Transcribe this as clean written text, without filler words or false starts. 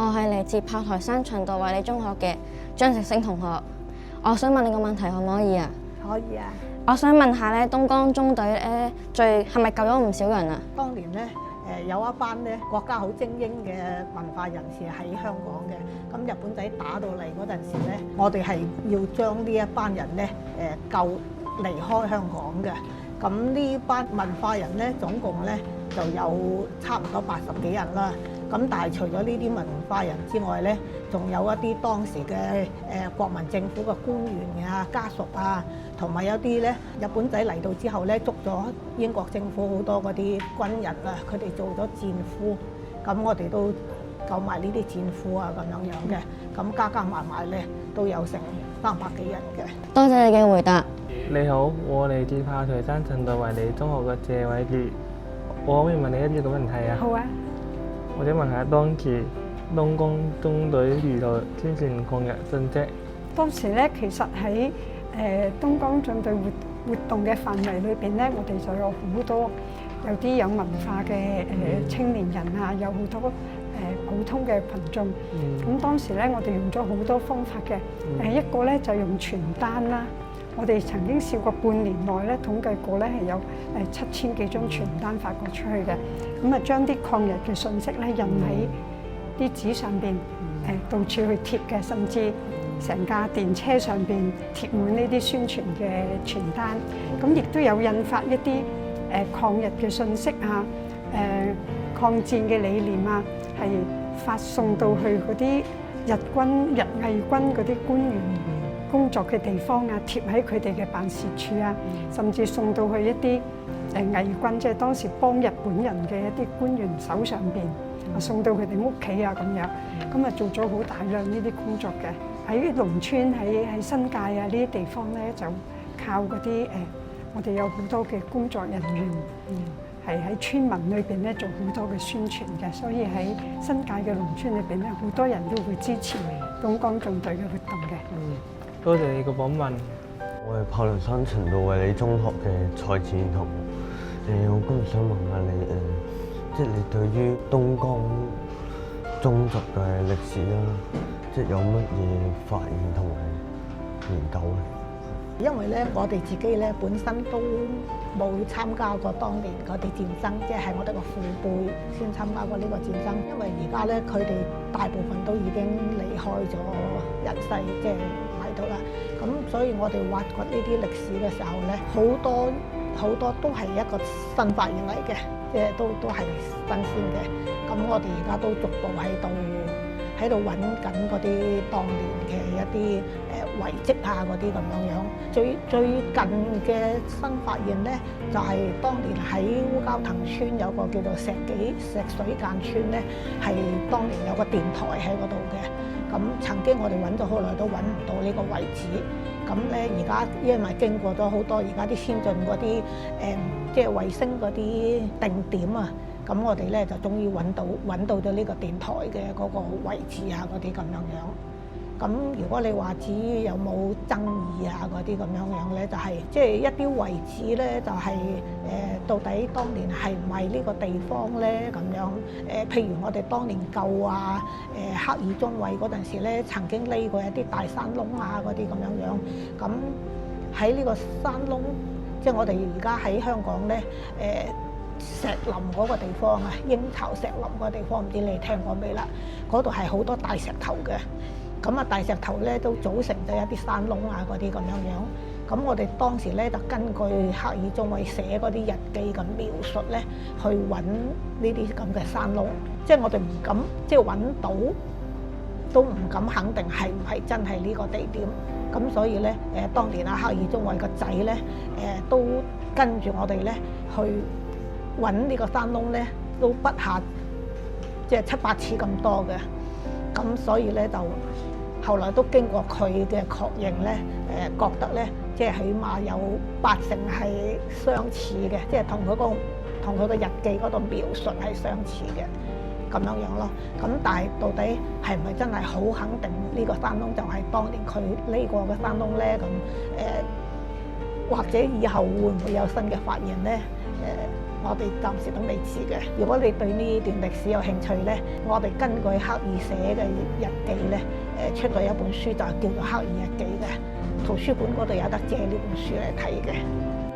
我係嚟自炮台山循道衛理中學嘅張直升同學。我想問你個問題可唔可以啊？可以啊！我想問下咧，東江中隊咧係咪救咗唔少人啊？當年咧有一班咧國家好精英嘅文化人士喺香港嘅，咁日本仔打到嚟嗰陣時咧，我哋係要將呢一班人咧救離開香港嘅。咁呢班文化人咧總共咧就有差唔多80幾人啦。咁但係除咗呢啲文化人之外咧，仲有一啲當時嘅國民政府嘅官員啊、家屬啊，同埋有啲咧日本仔嚟到之後咧捉咗英國政府好多嗰啲軍人啊，佢哋做咗戰俘，咁我哋都救埋呢啲戰俘啊咁樣嘅，咁加加埋埋咧都有成300幾人嘅。多謝你嘅回答。你好，我嚟自炮台山循道衛理中學嘅謝偉傑，我可以問你一啲個問題啊？好啊。我想問下當時東江中隊如何宣傳抗日信息？當時咧，其實喺東江中隊活動嘅範圍裏邊咧，我哋就有好多有啲有文化嘅青年人啊，有好多普通嘅群眾。咁當時咧，我哋用咗好多方法嘅。一個咧就用傳單啦。我哋曾經試過半年內咧統計過咧係有7000幾張傳單發過出去嘅，咁啊將啲抗日嘅信息咧印喺啲紙上邊，到處去貼嘅，甚至成架電車上邊貼滿呢啲宣傳嘅傳單，咁亦都有印發一啲抗日嘅信息啊，抗戰嘅理念啊，係發送到去嗰啲日偽軍嗰啲官員工作嘅地方啊，貼喺佢哋嘅辦事處啊，甚至送到去一啲偽軍，即係當時幫日本人嘅一啲官員手上邊，送到佢哋屋企啊咁樣。咁啊做咗好大量呢啲工作嘅。喺農村、喺新界啊呢啲地方咧，就靠嗰啲我哋有好多嘅工作人員，係喺村民裏邊咧做好多嘅宣傳嘅，所以喺新界嘅農村裏邊咧，好多人都會支持東江縱隊嘅活動嘅。多謝你個訪問。我係炮台山循道衛理中學嘅蔡志遠同學。我今日想問下你即係你對於東江宗族嘅歷史啦，即係有乜嘢發現同埋研究咧？因為咧，我哋自己咧本身都冇參加過當年嗰啲戰爭，即係我哋個父輩先參加過呢個戰爭。因為而家咧，佢哋大部分都已經離開咗人世，即係喺度啦。咁所以我哋挖掘呢啲歷史嘅時候咧，好多都係一個新發現嚟嘅，即係都係新鮮嘅。咁我哋而家都逐步喺度揾緊嗰啲當年嘅一啲遺跡啊，嗰啲咁樣。最近嘅新發現咧，就係當年喺烏蛟騰村有個叫做石水間村咧，係當年有個電台喺嗰度嘅。咁曾經我哋揾咗好耐都揾唔到呢個位置。咁咧而家因為經過咗好多而家啲先進嗰啲即係衛星嗰啲定點啊。咁我哋咧就終於揾到咗呢個電台嘅嗰個位置啊，嗰啲咁樣。咁如果你話至於有冇爭議啊嗰啲咁樣咧，就係即係一啲位置咧，就係到底當年係唔係呢個地方咧咁樣？譬如我哋當年救啊克爾中尉嗰陣時咧，曾經匿過一啲大山窿啊嗰啲咁樣。咁喺呢個山窿，即係我哋而家喺香港咧石林嗰個地方啊，鷹巢石林嗰個地方，唔知你聽過未啦？嗰度係好多大石頭嘅，咁啊大石頭咧都組成咗一啲山窿啊嗰啲咁樣。咁我哋當時咧就根據克爾中尉寫嗰啲日記咁描述咧，去揾呢啲咁嘅山窿。即係我哋唔敢，即係揾到都唔敢肯定係唔係真係呢個地點。咁所以咧當年克爾中尉個仔咧都跟住我哋咧去揾呢個山窿咧，都不下即係7-8次咁多嘅。咁所以咧就後來都經過佢嘅確認咧，覺得咧即係起碼有80%係相似嘅，即係同佢個日記嗰度描述係相似嘅咁樣咯。咁但係到底係唔係真係好肯定呢個山窿就係當年佢匿過嘅山窿咧？咁或者以後會唔會有新嘅發現咧？我哋暫時都未知嘅。如果你對呢段歷史有興趣呢，我哋根據克爾寫嘅日記呢，出咗一本書就叫做《克爾日記》嘅，圖書館嗰度有得借呢本書嚟睇嘅。